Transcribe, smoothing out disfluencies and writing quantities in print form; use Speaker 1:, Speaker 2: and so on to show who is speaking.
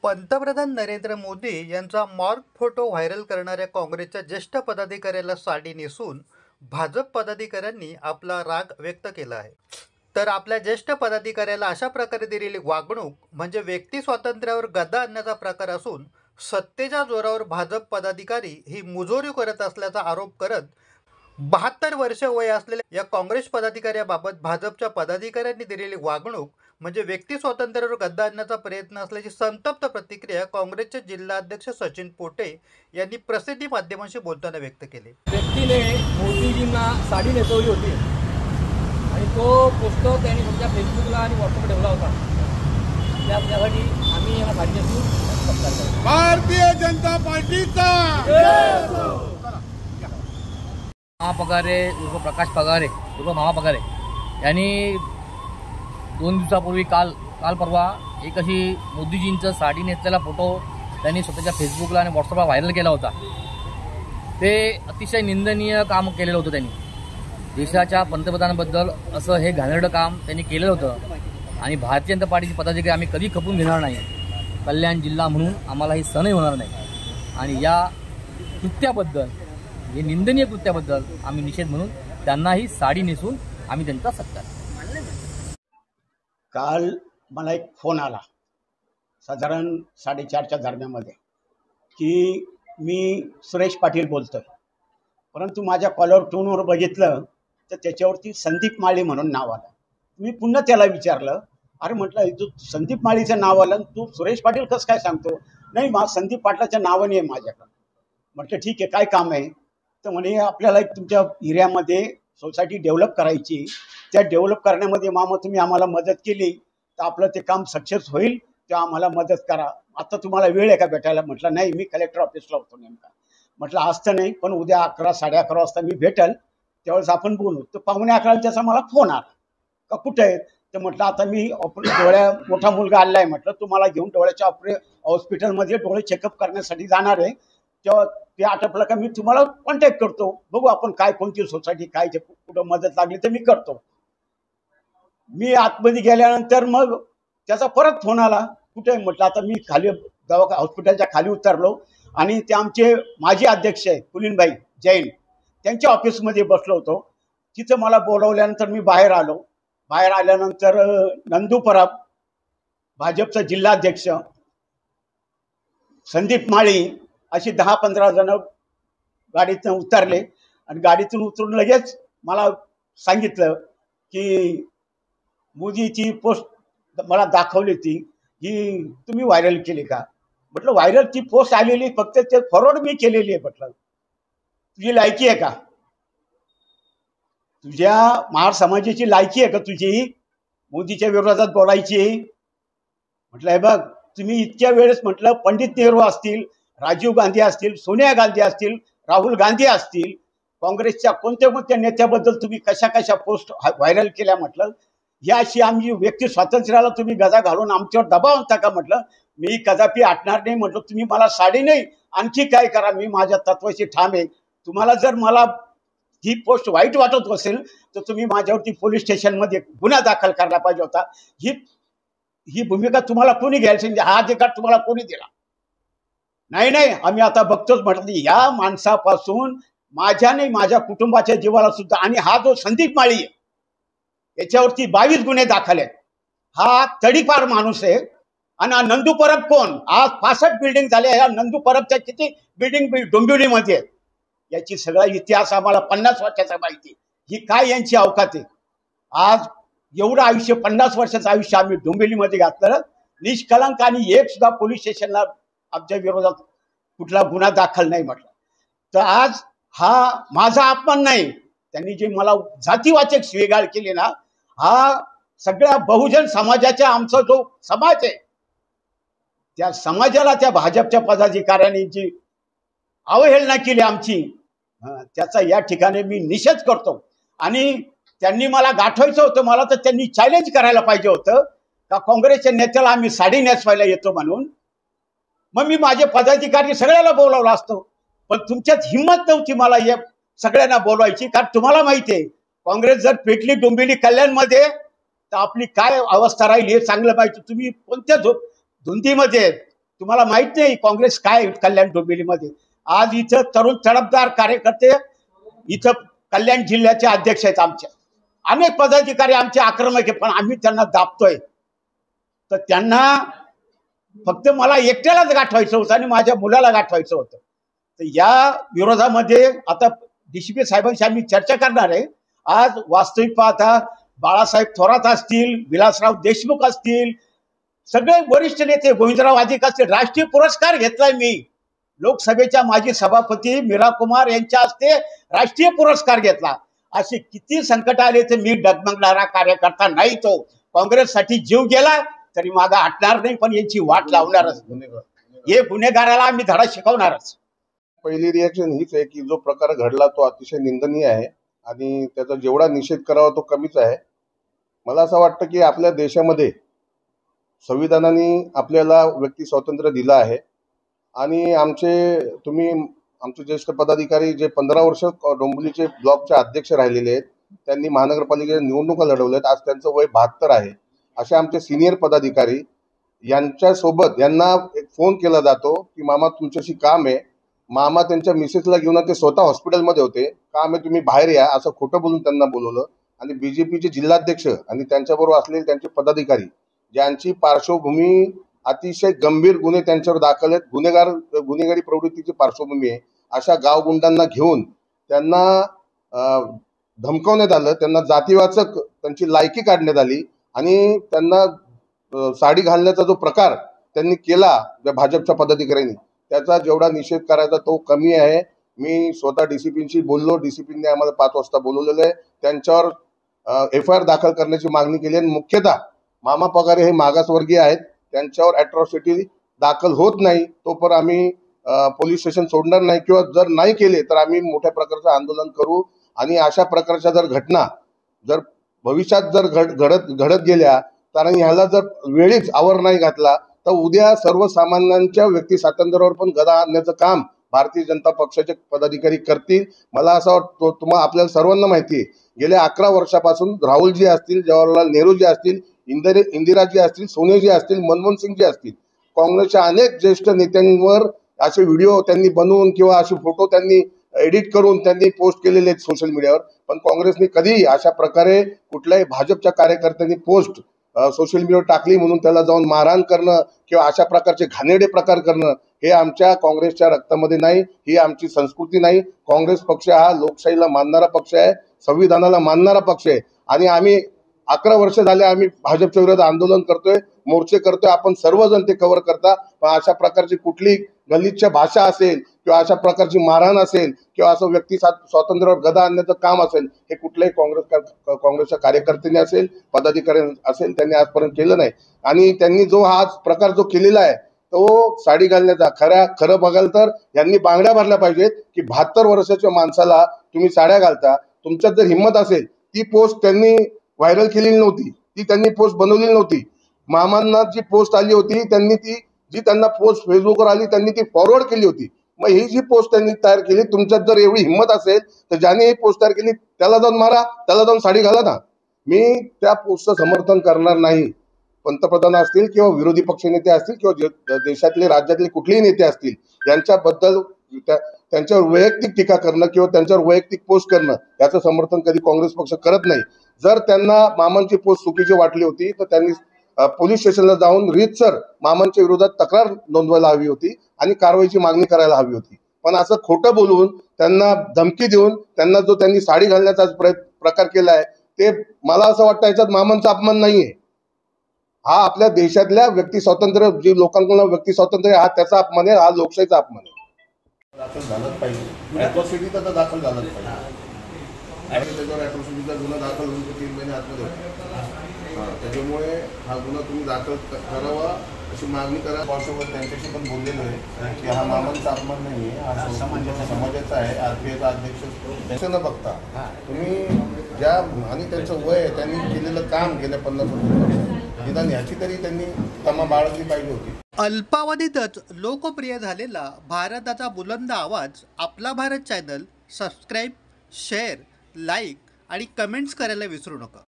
Speaker 1: पंतप्रधान नरेंद्र मोदी यांचा morgue photo viral करणाऱ्या काँग्रेसच्या ज्येष्ठ पदाधिकाऱ्याला साडी नेसून भाजप पदाधिकाऱ्यांनी आपला राग व्यक्त केला आहे. तर आपल्या ज्येष्ठ पदाधिकाऱ्याला अशा प्रकारे दिलेली वागणूक म्हणजे व्यक्ती स्वातंत्र्यावर गदा आणण्याचा प्रकार असून सत्तेच्या जोरावर भाजप पदाधिकारी ही मुजोरी करत असल्याचा आरोप करत 72 वर्ष वय असलेल्या या काँग्रेस पदाधिकाऱ्याबाबत भाजपच्या पदाधिकाऱ्यांनी दिलेली वागणूक म्हणजे व्यक्ती स्वातंत्र्यावर गदा आणण्याचा प्रयत्न असल्याची संतप्त प्रतिक्रिया काँग्रेसचे जिल्हाध्यक्ष सचिन पोटे यांनी प्रसिद्धी माध्यमांशी बोलताना व्यक्त केली.
Speaker 2: व्यक्तीने मोदीजींना साडी नेसवली होती आणि तो पोस्टर त्यांनी तुमच्या फेसबुकला आणि व्हॉट्सअपला ठेवला होता. त्यासाठी आम्ही याला साडी नेसून सत्कार करतो.
Speaker 3: भारतीय जनता पार्टीचा
Speaker 2: महापगारे उर्फ प्रकाश पगारे उर्फ मामा पगारे यांनी 2 दिवसापूर्वी काल परवा एक अशी मोदीजींचं साडी नेसलेला फोटो त्यांनी स्वतःच्या फेसबुकला आणि व्हॉट्सअपला व्हायरल केला होता. ते अतिशय निंदनीय काम केलेलं होतं. त्यांनी देशाच्या पंतप्रधानांबद्दल असं हे घाणेरडं काम त्यांनी केलेलं होतं आणि भारतीय जनता पार्टीचे पदाधिकारी आम्ही कधी खपून घेणार नाही. कल्याण जिल्हा म्हणून आम्हाला ही सहनही होणार नाही आणि या कृत्याबद्दल हे निंदनीय कृत्याबद्दल आम्ही निषेध म्हणून त्यांनाही साडी नेसून आम्ही त्यांचा सत्कार.
Speaker 4: काल मला एक फोन आला साधारण 4:30च्या दरम्यानमध्ये की मी सुरेश पाटील बोलतोय, परंतु माझ्या कॉलर टोनवर बघितलं तर त्याच्यावरती संदीप माळी म्हणून नाव आलं. मी पुन्हा त्याला विचारलं, अरे म्हटलं तू संदीप माळीचं नाव आलं, तू सुरेश पाटील कसं काय सांगतो? नाही, संदीप पाटलाच्या नावाने आहे माझ्याकडं. म्हटलं ठीक आहे, काय काम आहे? तर म्हणे आपल्याला एक तुमच्या एरियामध्ये सोसायटी डेव्हलप करायची, त्या डेव्हलप करण्यामध्ये मामा तुम्ही आम्हाला मदत केली तर आपलं ते काम सक्सेस होईल, तेव्हा आम्हाला मदत करा. आता तुम्हाला वेळ आहे का भेटायला? म्हटलं नाही, मी कलेक्टर ऑफिसला होतो नेमका. म्हटलं आज तर नाही, पण उद्या 11, 11:30 वाजता मी भेटेल, त्यावेळेस आपण बोलू. तर 11:45 त्याचा मला फोन आला का कुठे आहे? तर म्हटलं आता मी डोळ्या मोठा मुलगा आला आहे, म्हटलं तुम्हाला घेऊन डोळ्याच्या हॉस्पिटलमध्ये डोळे चेकअप करण्यासाठी जाणार आहे. तेव्हा ते आटपलं का मी तुम्हाला कॉन्टॅक्ट करतो, बघू आपण काय कोणती सोसायटी काय कुठं मदत लागली तर मी करतो. मी आतमध्ये गेल्यानंतर मग त्याचा परत फोन आला, कुठे? म्हटलं आता मी खाली हॉस्पिटलच्या खाली उतरलो आणि ते आमचे माजी अध्यक्ष आहे पुलिनभाई जैन, त्यांच्या ऑफिसमध्ये बसलो होतो. तिथं मला बोलवल्यानंतर मी बाहेर आलो. बाहेर आल्यानंतर नंदू परब, भाजपचा जिल्हाध्यक्ष, संदीप माळी अशी 10-15 जण गाडीतून उतरले आणि गाडीतून उतरून लगेच मला सांगितलं की मोदीची पोस्ट मला दाखवली होती, ही तुम्ही व्हायरल केली का? म्हटलं व्हायरल ती पोस्ट आलेली, फक्त ते फॉरवर्ड मी केलेली आहे. म्हटलं तुझी लायकी आहे का? तुझ्या महार समाजाची लायकी आहे का तुझी मोदीच्या विरोधात बोलायची? म्हटलं हे बघ, तुम्ही इतक्या वेळेस म्हटलं पंडित नेहरू असतील, राजीव गांधी असतील, सोनिया गांधी असतील, राहुल गांधी असतील, काँग्रेसच्या कोणत्या कोणत्या नेत्याबद्दल तुम्ही कशा पोस्ट व्हायरल केल्या? म्हटलं या अशी आमची व्यक्ती स्वातंत्र्याला तुम्ही गदा घालून आमच्यावर दबाव आणता का? म्हटलं मी कदापि हटणार नाही. म्हटलं तुम्ही मला साडी नाही आणखी काय करा, मी माझ्या तत्वाशी ठाम आहे. तुम्हाला जर मला ही पोस्ट वाईट वाटत असेल तर तुम्ही माझ्यावरती पोलीस स्टेशनमध्ये गुन्हा दाखल करायला पाहिजे होता. ही भूमिका तुम्हाला कोणी घ्यायची? हा अधिकार तुम्हाला कोणी दिला? नाही, आम्ही आता बघतोच. म्हटलं या माणसापासून माझ्या नाही माझ्या कुटुंबाच्या जीवाला सुद्धा, आणि हा जो संदीप माळी आहे याच्यावरती 22 गुन्हे दाखल आहेत. हा तडीपार माणूस आहे. आणि हा नंदू परब कोण? आज 65 बिल्डिंग झाल्या. या नंदू परबच्या किती बिल्डिंग डोंबिवलीमध्ये आहेत याची सगळा इतिहास आम्हाला 50 वर्षाचा माहिती. ही काय यांची अवकात आहे? आज एवढं आयुष्य 50 वर्षाचं आयुष्य आम्ही डोंबिवलीमध्ये घातलं, निष्कलंक, आणि एक सुद्धा पोलीस स्टेशनला आमच्या विरोधात कुठला गुन्हा दाखल नाही. म्हटलं तर आज हा माझा अपमान नाही. त्यांनी जे मला जातीवाचक शिवीगाळ केली ना, हा सगळ्या बहुजन समाजाच्या आमचा जो समाज आहे त्या समाजाला त्या भाजपच्या पदाधिकाऱ्यांनी जी अवहेलना केली आमची, त्याचा या ठिकाणी मी निषेध करतो. आणि त्यांनी मला गाठवायचं होतं, मला तर त्यांनी चॅलेंज करायला पाहिजे होतं का काँग्रेसच्या नेत्याला आम्ही साडी नेसवायला येतो म्हणून. मग मी माझे पदाधिकारी सगळ्याला बोलावलं असतो, पण तुमच्यात हिंमत नव्हती मला या सगळ्यांना बोलवायची. कारण तुम्हाला माहिती आहे काँग्रेस जर पेटली डोंबिवली कल्याणमध्ये तर आपली काय अवस्था राहील हे चांगलं माहिती. तुम्ही कोणत्या धुंदीमध्ये तुम्हाला माहित नाही काँग्रेस काय कल्याण डोंबिवलीमध्ये. आज इथं तरुण तडफदार कार्यकर्ते इथं कल्याण जिल्ह्याचे अध्यक्ष आहेत. आमच्या अनेक पदाधिकारी आमचे आक्रमक आहे, पण आम्ही त्यांना दाबतोय. तर त्यांना फक्त मला एकट्यालाच गाठवायचं होतं आणि माझ्या मुलाला गाठवायचं होतं. तर या विरोधामध्ये आता DCP साहेबांशी आम्ही चर्चा करणार आहे. आज वास्तविक पाहता बाळासाहेब थोरात असतील, विलासराव देशमुख असतील, सगळे वरिष्ठ नेते, गोविंदराव अधिक असतील, राष्ट्रीय पुरस्कार घेतलाय मी. लोकसभेच्या माजी सभापती मीरा कुमार यांच्या हस्ते राष्ट्रीय पुरस्कार घेतला. असे किती संकट आले तर मी डगमगणारा कार्यकर्ता नाही. तो काँग्रेससाठी जीव गेला तरी मागा हटणार नाही, पण यांची वाट लावणारच. हे गुन्हेगाराला आम्ही धडा शिकवणारच.
Speaker 5: पहिली रिएक्शन हीच आहे की जो प्रकार घडला तो अतिशय निंदनीय आहे आणि त्याचा जेवढा निषेध करावा तो कमीच आहे. मला असं वाटतं की आपल्या देशामध्ये संविधानाने आपल्याला व्यक्ती स्वातंत्र्य दिलं आहे आणि आमचे ज्येष्ठ पदाधिकारी जे 15 वर्ष डोंबिवलीचे ब्लॉकचे अध्यक्ष राहिलेले आहेत, त्यांनी महानगरपालिकेच्या निवडणुका लढवल्यात. आज त्यांचं वय 72 आहे. असे आमचे सिनियर पदाधिकारी यांच्यासोबत यांना एक फोन केला जातो की मामा तुमच्याशी काम आहे. मामा त्यांच्या मिसेसला घेऊन ते स्वतः हॉस्पिटलमध्ये होते, काम आहे तुम्ही बाहेर या असं खोटं बोलून त्यांना बोलवलं. आणि BJPचे जिल्हाध्यक्ष आणि त्यांच्याबरोबर असलेले त्यांचे पदाधिकारी ज्यांची पार्श्वभूमी अतिशय गंभीर गुन्हे त्यांच्यावर दाखल आहेत, गुन्हेगारी प्रवृत्तीची पार्श्वभूमी आहे, अशा गावगुंडांना घेऊन त्यांना धमकवण्यात आलं. त्यांना जातीवाचक त्यांची लायकी काढण्यात आली आणि त्यांना साडी घालण्याचा जो प्रकार त्यांनी केला भाजपच्या पदाधिकाऱ्यांनी, त्याचा जेवढा निषेध करायचा तो कमी आहे. मी स्वतः DCPशी बोललो. DCPने आम्हाला 5 वाजता बोलवलेलं आहे. त्यांच्यावर FIR दाखल करण्याची मागणी केली आणि मुख्यतः मामा पगारे हे मागासवर्गीय आहेत, त्यांच्यावर अॅट्रॉसिटी दाखल होत नाही तोपर्यंत आम्ही पोलीस स्टेशन सोडणार नाही, किंवा जर नाही केले तर आम्ही मोठ्या प्रकारचं आंदोलन करू. आणि अशा प्रकारच्या जर घटना जर भविष्यात जर घडत गेल्या तर ह्याला जर वेळीच आवर नाही घातला तर उद्या सर्वसामान्यांच्या व्यक्ती स्वातंत्र्यावर पण गदा आणण्याचं काम भारतीय जनता पक्षाचे पदाधिकारी करतील. मला असं वाटतं, तुम्हाला आपल्याला सर्वांना माहिती आहे, गेल्या 11 वर्षापासून राहुलजी असतील, जवाहरलाल नेहरूजी असतील, इंदिराजी असतील, सोनियाजी असतील, मनमोहन सिंगजी असतील, काँग्रेसच्या अनेक ज्येष्ठ नेत्यांवर असे व्हिडिओ त्यांनी बनवून किंवा असे फोटो त्यांनी एडिट करून त्यांनी पोस्ट केलेले आहेत सोशल मीडियावर. पण काँग्रेसने कधीही अशा प्रकारे कुठल्याही भाजपच्या कार्यकर्त्यांनी पोस्ट सोशल मीडियावर टाकली म्हणून त्याला जाऊन मारहाण करणं किंवा अशा प्रकारचे घाणेरडे प्रकार करणं हे आमच्या काँग्रेसच्या रक्तामध्ये नाही, ही आमची संस्कृती नाही. काँग्रेस पक्ष हा लोकशाहीला मानणारा पक्ष आहे, संविधानाला मानणारा पक्ष आहे आणि आम्ही 11 वर्ष झाले आम्ही भाजपच्या विरोधात आंदोलन करतोय, मोर्चे करतोय. आपण सर्वजण ते कव्हर करता, पण अशा प्रकारची कुठली गलिच्छ भाषा असेल किंवा अशा प्रकारची मारहाण असेल किंवा असं व्यक्ती स्वातंत्र्यावर गदा आणण्याचं काम असेल, हे कुठल्याही काँग्रेसच्या कार्यकर्त्यांनी असेल, पदाधिकारी असेल, त्यांनी आजपर्यंत केलं नाही. आणि त्यांनी जो हा प्रकार जो केलेला आहे तो साडी घालण्याचा, खरं बघाल तर यांनी बांगड्या भरल्या पाहिजेत की 72 वर्षाच्या माणसाला तुम्ही साड्या घालता. तुमच्यात जर हिंमत असेल, ती पोस्ट त्यांनी व्हायरल केलेली नव्हती, ती त्यांनी पोस्ट बनवलेली नव्हती. मामांना जी पोस्ट आली होती जी त्यांना पोस्ट फेसबुकवर आली त्यांनी ती फॉरवर्ड केली होती. मग ही जी पोस्ट त्यांनी तयार केली, तुमच्यात जर एवढी हिंमत असेल तर ज्याने ही पोस्ट तयार केली त्याला जाऊन मारा, त्याला जाऊन साडी घाला ना. मी त्या पोस्टचं समर्थन करणार नाही. पंतप्रधान असतील किंवा विरोधी पक्षनेते असतील किंवा देशातले राज्यातले कुठलेही नेते असतील, यांच्याबद्दल त्यांच्यावर वैयक्तिक टीका करणं किंवा त्यांच्यावर वैयक्तिक पोस्ट करणं याचं समर्थन कधी काँग्रेस पक्ष करत नाही. जर त्यांना मामांची पोस्ट चुकीची वाटली होती तर त्यांनी पोलीस स्टेशनला जाऊन रीतसर मामांच्या विरोधात तक्रार नोंदवायला हवी होती आणि कारवाईची मागणी करायला हवी होती. पण असं खोटं बोलून त्यांना धमकी देऊन त्यांना जो त्यांनी साडी घालण्याचा प्रकार केलाय, ते मला असं वाटतं याच्यात मामांचा अपमान नाहीये. हा आपल्या देशातल्या व्यक्ती स्वातंत्र्य, जे लोकांकडून व्यक्ती स्वातंत्र्य, हा त्याचा अपमान आहे, हा लोकशाहीचा अपमान आहे. दाखल झालंच पाहिजे, अॅट्रॉसिटी तर दाखल झालंच पाहिजे. आणि त्याच्यावर अॅट्रॉसिटीचा गुन्हा दाखल होऊन 3 महिने आतमध्ये त्याच्यामुळे हा गुन्हा तुम्ही दाखल करावा अशी मागणी करा. पार्श्वभूमीवर त्यांच्याशी पण बोललेलो आहे की हा मामांचा अपमान नाही आहे, हा समाजाचा आहे. RPIचा अध्यक्ष त्याचं न बघता तुम्ही ज्या आणि त्यांचं वय आहे, त्यांनी केलेलं काम गेल्या 50 वर्षात निदान ह्याची तरी त्यांनी तमा बाळगली पाहिजे होती.
Speaker 1: अल्पावधीतच लोकप्रिय झालेला भारताचा बुलंद आवाज आपला Bharat channel subscribe, share, like आणि कमेंट्स करायला विसरू नका.